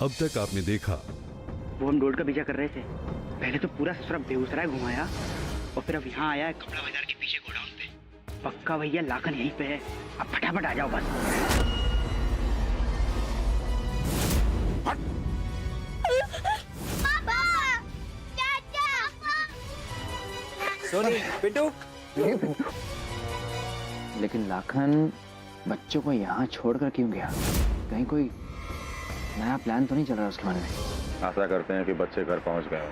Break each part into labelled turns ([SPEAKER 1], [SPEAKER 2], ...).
[SPEAKER 1] अब तक आपने देखा।
[SPEAKER 2] वो हम गोल्ड का पीछा कर रहे थे। पहले तो पूरा ससुरा बेगूसराय घुमाया और फिर अब यहाँ आया है कपड़ा बाजार के पीछे गोडाउन पे। पक्का भैया लाखन यहीं पे है। अब फटाफट आ जाओ बस।
[SPEAKER 3] सोनी, पिंटू।
[SPEAKER 4] लेकिन लाखन बच्चों को यहाँ छोड़कर क्यों गया? कहीं कोई नया प्लान तो नहीं चल रहा उसके मन में?
[SPEAKER 5] आशा करते हैं कि बच्चे घर पहुंच गए हो।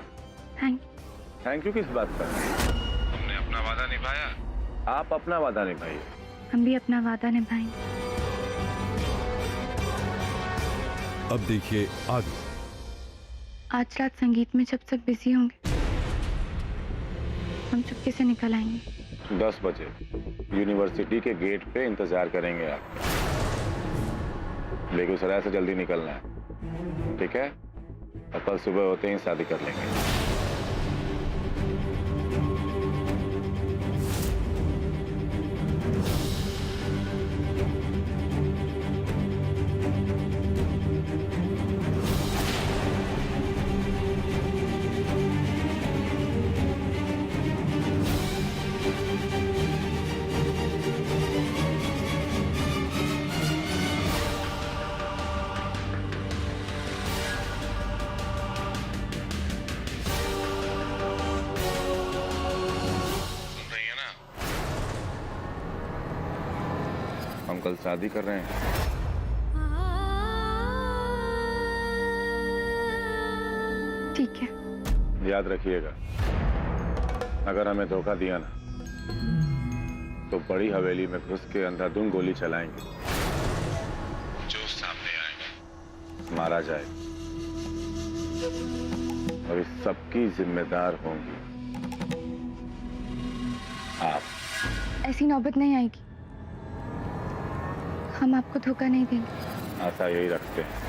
[SPEAKER 5] थैंक यू किस बात पर? तुमने अपना वादा निभाया, आप अपना वादा निभाइए।
[SPEAKER 6] हम भी अपना वादा निभाएंगे।
[SPEAKER 1] अब देखिए आगे।
[SPEAKER 6] आज रात संगीत में जब सब बिजी होंगे हम चुपके से निकल आएंगे।
[SPEAKER 5] 10 बजे यूनिवर्सिटी के गेट पे इंतजार करेंगे आप। बेगूसराय से जल्दी निकलना है, ठीक है? और कल सुबह होते ही शादी कर लेंगे। हम कल शादी कर रहे हैं।
[SPEAKER 6] ठीक है।
[SPEAKER 5] याद रखिएगा, अगर हमें धोखा दिया ना तो बड़ी हवेली में घुस के अंधाधुंध गोली चलाएंगे। जो सामने आएगा मारा जाएगा और इस सबकी जिम्मेदार होंगी आप।
[SPEAKER 6] ऐसी नौबत नहीं आएगी। हम आपको धोखा नहीं देंगे।
[SPEAKER 5] आशा यही रखते हैं।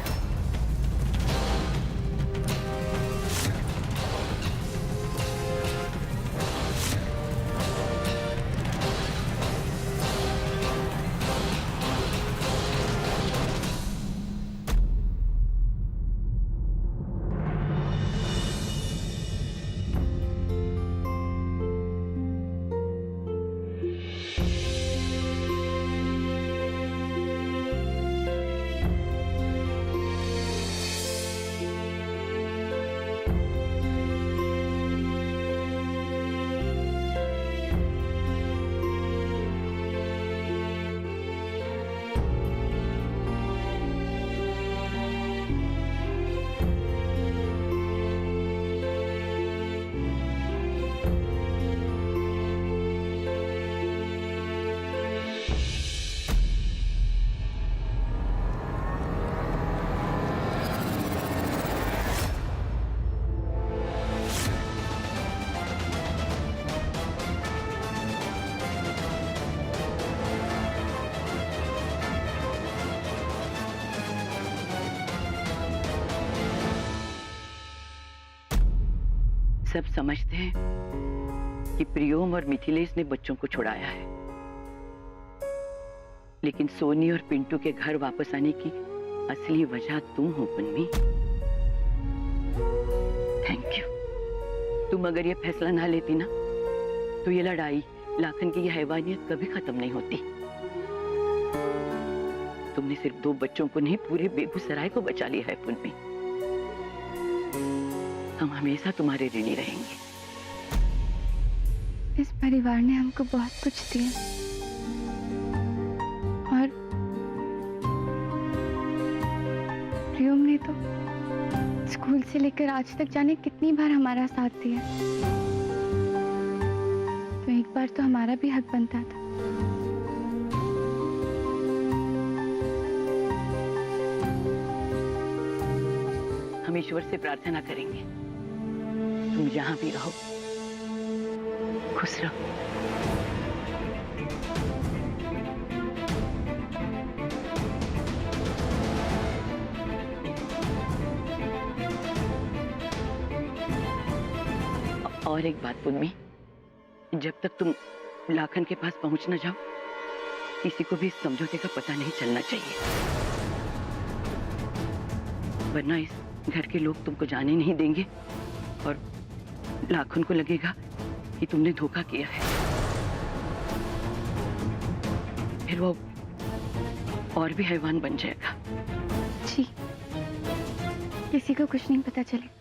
[SPEAKER 7] सब समझते हैं कि प्रियोम और मिथिलेश ने बच्चों को छुड़ाया है, लेकिन सोनी और पिंटू के घर वापस आने की असली वजह तुम हो पुन्नी। Thank you. तुम अगर ये फैसला ना लेती ना तो ये लड़ाई, लाखन की ये हैवानियत कभी खत्म नहीं होती। तुमने सिर्फ 2 बच्चों को नहीं, पूरे बेगूसराय को बचा लिया है पुन्नी। हम हमेशा तुम्हारे ऋणी रहेंगे।
[SPEAKER 6] इस परिवार ने हमको बहुत कुछ दिया और प्रियम ने तो स्कूल से लेकर आज तक जाने कितनी बार हमारा साथ दिया। तो एक बार तो हमारा भी हक बनता था।
[SPEAKER 7] हम ईश्वर से प्रार्थना करेंगे तुम जहां भी रहो खुश रहो। और एक बात पुन्नी, जब तक तुम लाखन के पास पहुंच न जाओ किसी को भी इस समझौते का पता नहीं चलना चाहिए। वरना इस घर के लोग तुमको जाने नहीं देंगे और लाखन को लगेगा कि तुमने धोखा किया है। फिर वो और भी हैवान बन जाएगा।
[SPEAKER 6] जी, किसी को कुछ नहीं पता चले।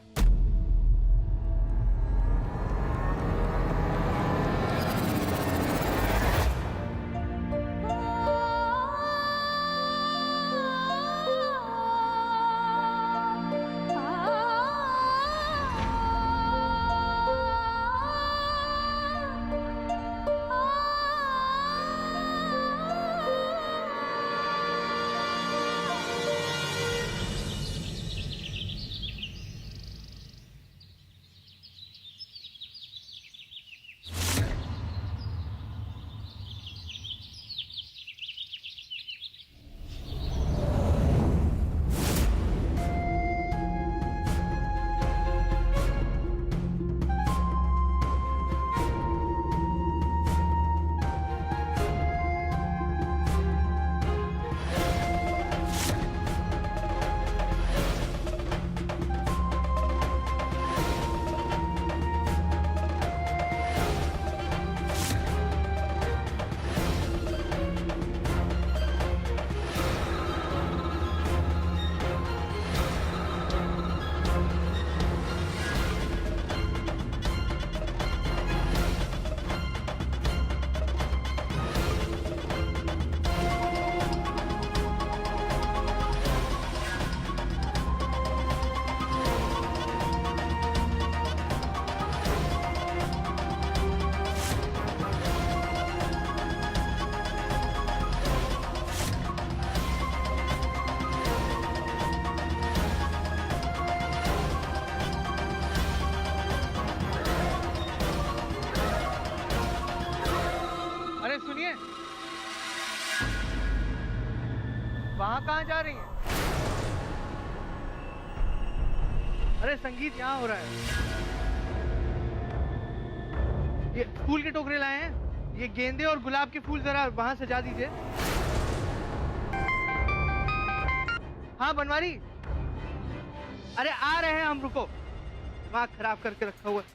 [SPEAKER 3] सुनिए, वहां कहाँ जा रही हैं? अरे संगीत यहाँ हो रहा है। ये फूल के टोकरे लाए हैं, ये गेंदे और गुलाब के फूल जरा वहां सजा दीजिए। हाँ बनवारी, अरे आ रहे हैं हम, रुको। दिमाग खराब करके रखा हुआ है।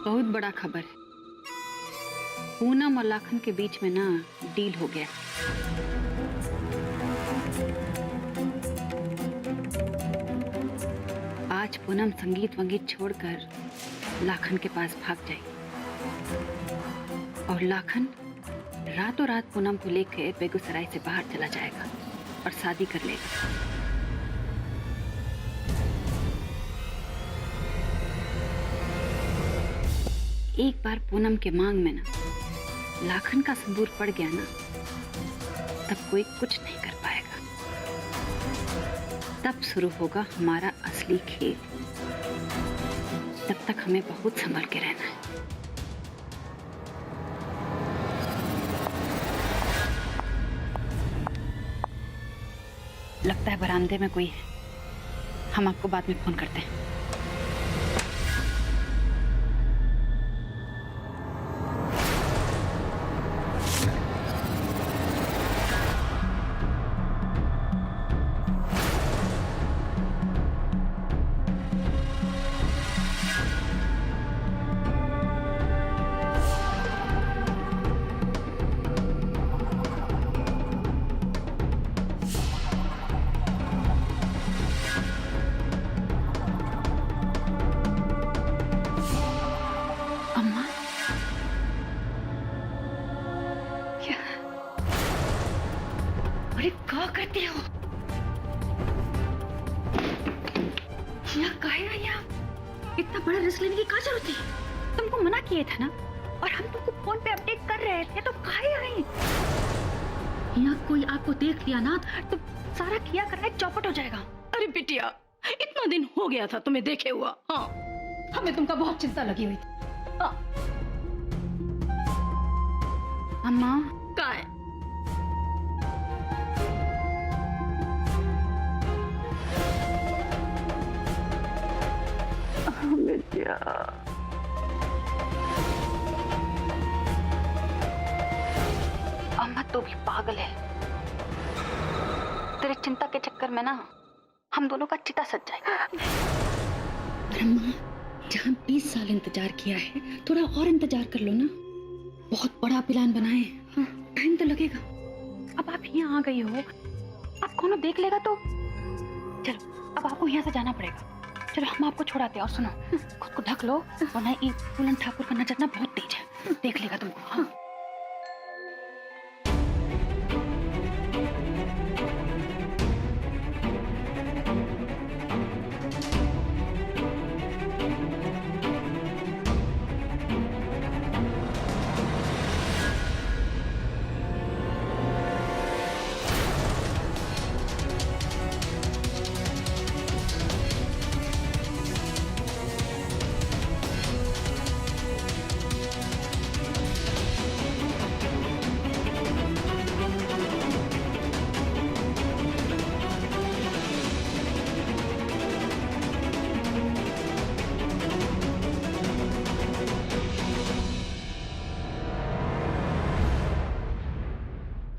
[SPEAKER 8] बहुत बड़ा खबर है। पूनम और लाखन के बीच में ना डील हो गया। आज पूनम संगीत वंगीत छोड़कर लाखन के पास भाग जाएगी और लाखन रातों रात पूनम को लेकर बेगूसराय से बाहर चला जाएगा और शादी कर लेगा। एक बार पूनम के मांग में ना लाखन का सिंदूर पड़ गया ना, तब कोई कुछ नहीं कर पाएगा। तब शुरू होगा हमारा असली खेल। तब तक हमें बहुत संभल के रहना है। लगता है बरामदे में कोई है। हम आपको बाद में फोन करते हैं। अरे क्या करती हो? यहाँ काहे आई आप? इतना बड़ा रिस्क लेने की क्या जरूरत थी? तुमको मना किया था ना, और हम तुमको फोन पे अपडेट कर रहे थे, तो काहे आई? यहाँ कोई आपको देख लिया ना तो सारा किया करना चौपट हो जाएगा।
[SPEAKER 9] अरे बिटिया, इतना दिन हो गया था तुम्हें देखे हुआ। हाँ, हमें तुमका बहुत चिंता लगी हुई थी। हाँ।
[SPEAKER 8] अम्मा
[SPEAKER 9] का है?
[SPEAKER 4] बिटिया।
[SPEAKER 8] अम्मा तो भी पागल है। तेरे चिंता के चक्कर में ना हम दोनों का चिता सज जाएगा।
[SPEAKER 9] ब्रह्मा, जहाँ 20 साल इंतजार किया है, थोड़ा और इंतजार कर लो ना। बहुत बड़ा प्लान बनाए। हाँ, टाइम तो लगेगा।
[SPEAKER 8] अब आप यहाँ आ गई हो, अब कौन देख लेगा तो। चलो अब आपको यहाँ से जाना पड़ेगा। चलो हम आपको छोड़ाते हैं। और सुनो, खुद को ढक लो, वरना ये फूलन ठाकुर का नजर ना बहुत तेज है, देख लेगा तुमको। हाँ।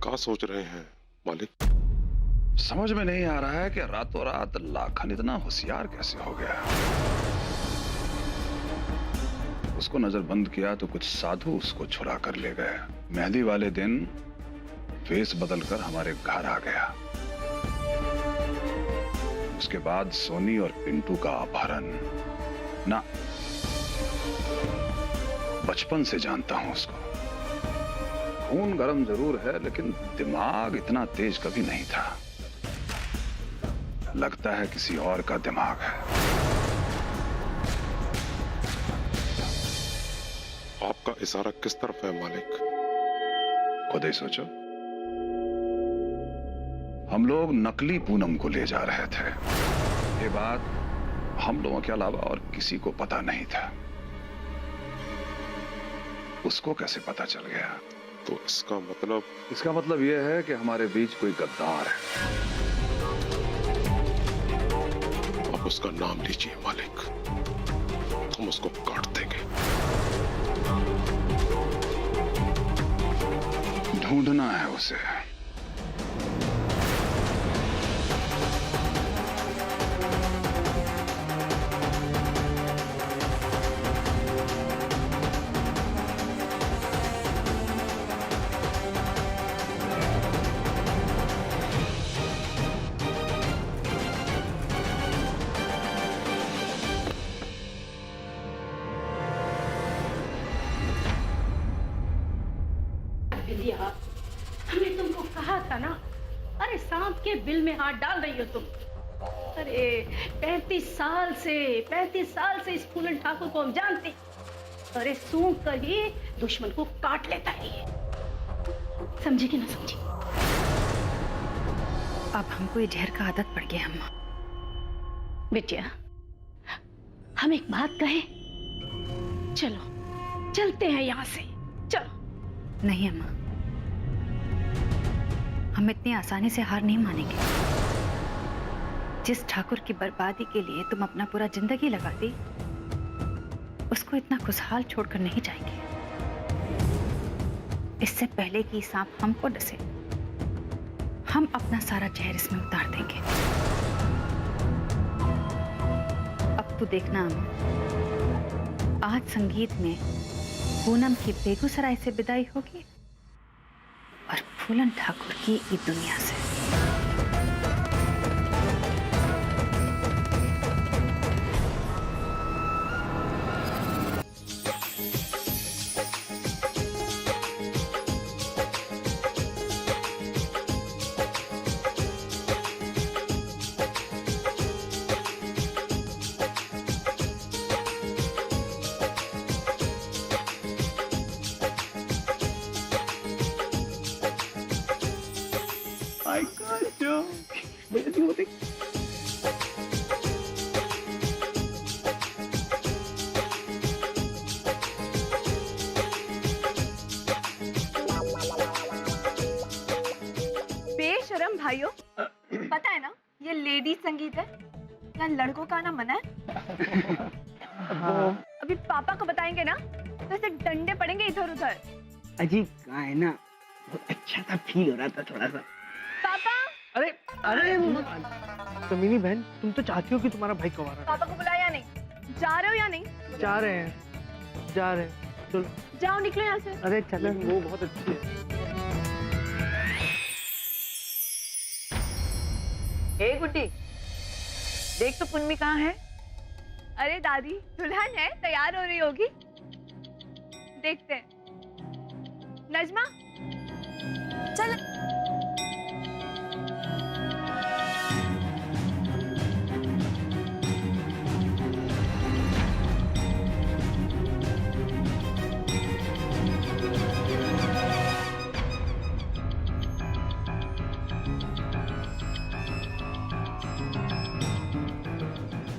[SPEAKER 10] क्या सोच रहे हैं मालिक?
[SPEAKER 5] समझ में नहीं आ रहा है कि रातों रात लाखन इतना होशियार कैसे हो गया। उसको नजरबंद किया तो कुछ साधु उसको छुड़ा कर ले गए। मेहंदी वाले दिन फेस बदलकर हमारे घर आ गया। उसके बाद सोनी और पिंटू का अपहरण। ना, बचपन से जानता हूं उसको। खून गरम जरूर है, लेकिन दिमाग इतना तेज कभी नहीं था। लगता है किसी और का दिमाग है।
[SPEAKER 10] आपका इशारा किस तरफ है मालिक?
[SPEAKER 5] खुद ही सोचो। हम लोग नकली पूनम को ले जा रहे थे। ये बात हम लोगों के अलावा और किसी को पता नहीं था। उसको कैसे पता चल गया?
[SPEAKER 10] तो इसका मतलब
[SPEAKER 5] यह है कि हमारे बीच कोई गद्दार है।
[SPEAKER 10] आप उसका नाम लीजिए मालिक, हम उसको काट देंगे।
[SPEAKER 5] ढूंढना है उसे।
[SPEAKER 9] हमने तुमको कहा था ना। अरे सांप के बिल में हाथ डाल रही हो तुम। अरे 35 साल से इस फूलन ठाकुर को हम जानते। अरे सूंघ कर ही दुश्मन को काट लेता है ये। समझी कि ना समझी?
[SPEAKER 8] अब हमको ये जहर का आदत पड़ गया। अम्मा
[SPEAKER 9] बिटिया, हम एक बात कहें? चलो चलते हैं यहाँ से, चलो।
[SPEAKER 8] नहीं अम्मा, हम इतनी आसानी से हार नहीं मानेंगे। जिस ठाकुर की बर्बादी के लिए तुम अपना पूरा जिंदगी लगा दी, उसको इतना खुशहाल छोड़कर नहीं जाएंगे। इससे पहले कि सांप हमको डसे, हम अपना सारा जहर इसमें उतार देंगे। अब तो देखना अम्मा, आज संगीत में पूनम की बेगूसराय से विदाई होगी और फूलन ठाकुर की इस दुनिया से।
[SPEAKER 11] बेशरम भाइयों, पता है ना ये लेडी संगीत है, यहाँ लड़कों का आना मना है।
[SPEAKER 3] हाँ।
[SPEAKER 8] अभी पापा को बताएंगे ना तो ऐसे डंडे पड़ेंगे इधर उधर।
[SPEAKER 2] अजीब कहाँ है ना, बहुत अच्छा सा फील हो रहा था थोड़ा सा।
[SPEAKER 8] पापा
[SPEAKER 3] अरे अरे कमीनी बहन, तुम तो चाहती हो कि तुम्हारा भाई कुंवारा
[SPEAKER 8] पापा को बुलाया नहीं, जा रहे हो या नहीं?
[SPEAKER 3] रहे। जा रहे हैं चलो।
[SPEAKER 8] जाओ निकलो यहाँ से।
[SPEAKER 3] अरे चलो, वो बहुत अच्छी है।
[SPEAKER 7] ए गुड्डी, देख तो पुन्नी कहाँ है?
[SPEAKER 8] अरे दादी, दुल्हन है, तैयार हो रही होगी। देखते हैं। नजमा चल।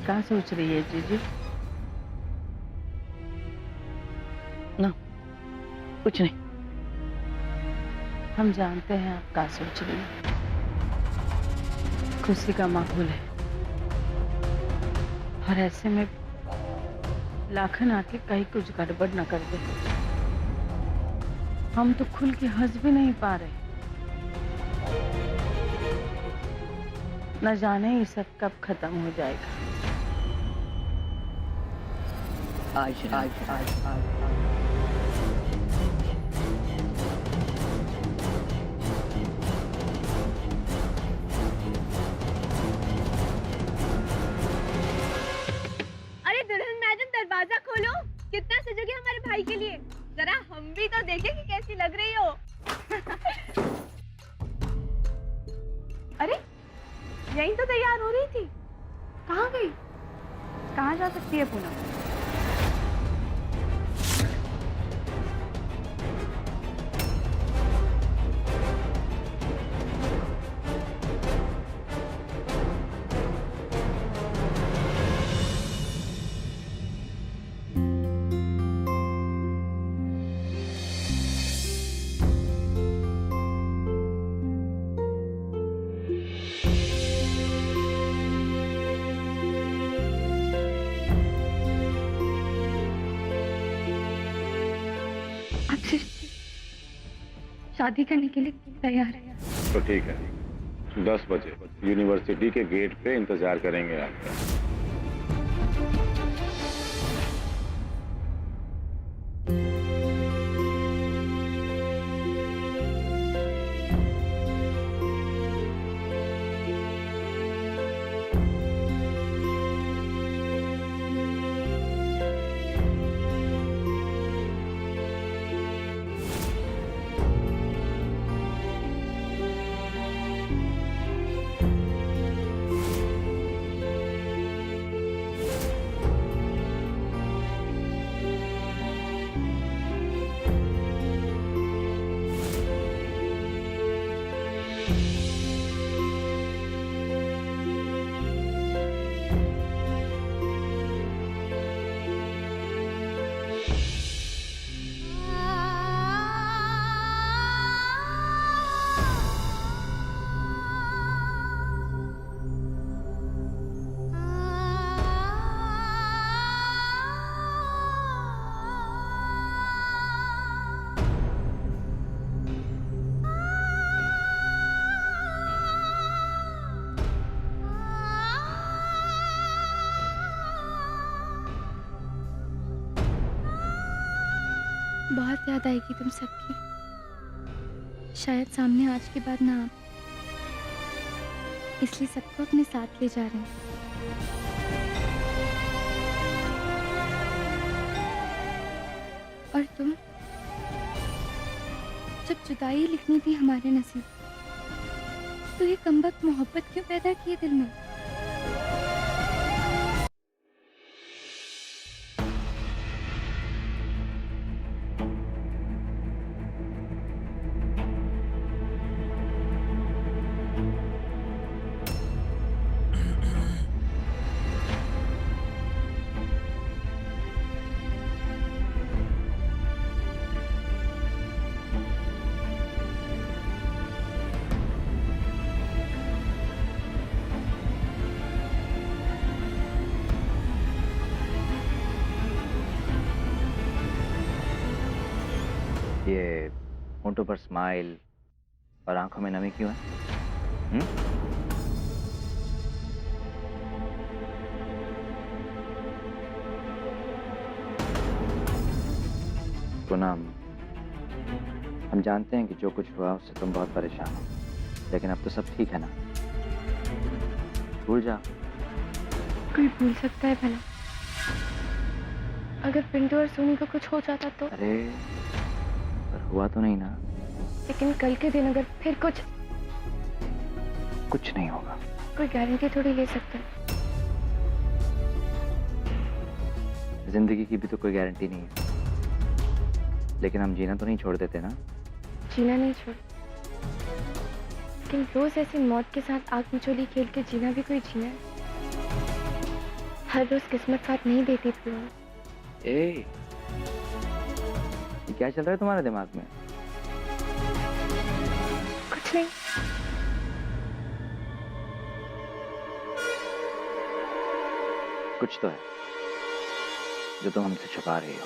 [SPEAKER 7] क्या सोच रही है जीजू? ना, कुछ नहीं। हम जानते हैं आप क्या सोच रही हैं। खुशी का माहौल है और ऐसे में लाखन आके कहीं कुछ गड़बड़ न कर दे। हम तो खुल के हंस भी नहीं पा रहे। न जाने ये सब कब खत्म हो जाएगा। आज आज आज आज
[SPEAKER 8] अरे दुल्हन मैडम, दरवाजा खोलो। कितना सजोगे हमारे भाई के लिए? जरा हम भी तो देखें कि कैसी लग रही हो। अरे यहीं तो तैयार हो रही थी, कहाँ गई? कहाँ जा सकती है पूनम?
[SPEAKER 6] शादी करने के लिए तैयार है।
[SPEAKER 5] तो ठीक है, 10 बजे यूनिवर्सिटी के गेट पे इंतजार करेंगे आपका।
[SPEAKER 6] बहुत याद आएगी तुम सबकी। शायद सामने आज के बाद ना, इसलिए सबको अपने साथ ले जा रहे हैं। और तुम, जब जुदाई लिखनी थी हमारे नसीब, तो ये कमबख्त मोहब्बत क्यों पैदा किए दिल में?
[SPEAKER 4] ये होंठों पर स्माइल और आंखों में नमी क्यों है? पूनम, हम जानते हैं कि जो कुछ हुआ उससे तुम बहुत परेशान हो, लेकिन अब तो सब ठीक है ना? भूल जा।
[SPEAKER 6] कोई भूल सकता है भला? अगर पिंटू और सोनी को कुछ हो जाता तो?
[SPEAKER 4] अरे पर हुआ तो नहीं ना?
[SPEAKER 6] लेकिन कल के दिन अगर फिर
[SPEAKER 4] कुछ नहीं होगा।
[SPEAKER 6] कोई गारंटी थोड़ी ले सकता है।
[SPEAKER 4] जिंदगी की भी तो कोई गारंटी नहीं है, लेकिन हम जीना तो नहीं छोड़ देते ना?
[SPEAKER 6] जीना नहीं छोड़, लेकिन रोज ऐसी मौत के साथ आग मिचोली खेल के जीना भी कोई जीना है। हर रोज किस्मत साथ नहीं देती थी।
[SPEAKER 4] ये क्या चल रहा है तुम्हारे दिमाग में?
[SPEAKER 6] कुछ नहीं।
[SPEAKER 4] कुछ तो है जो तुम हमसे छुपा रही हो।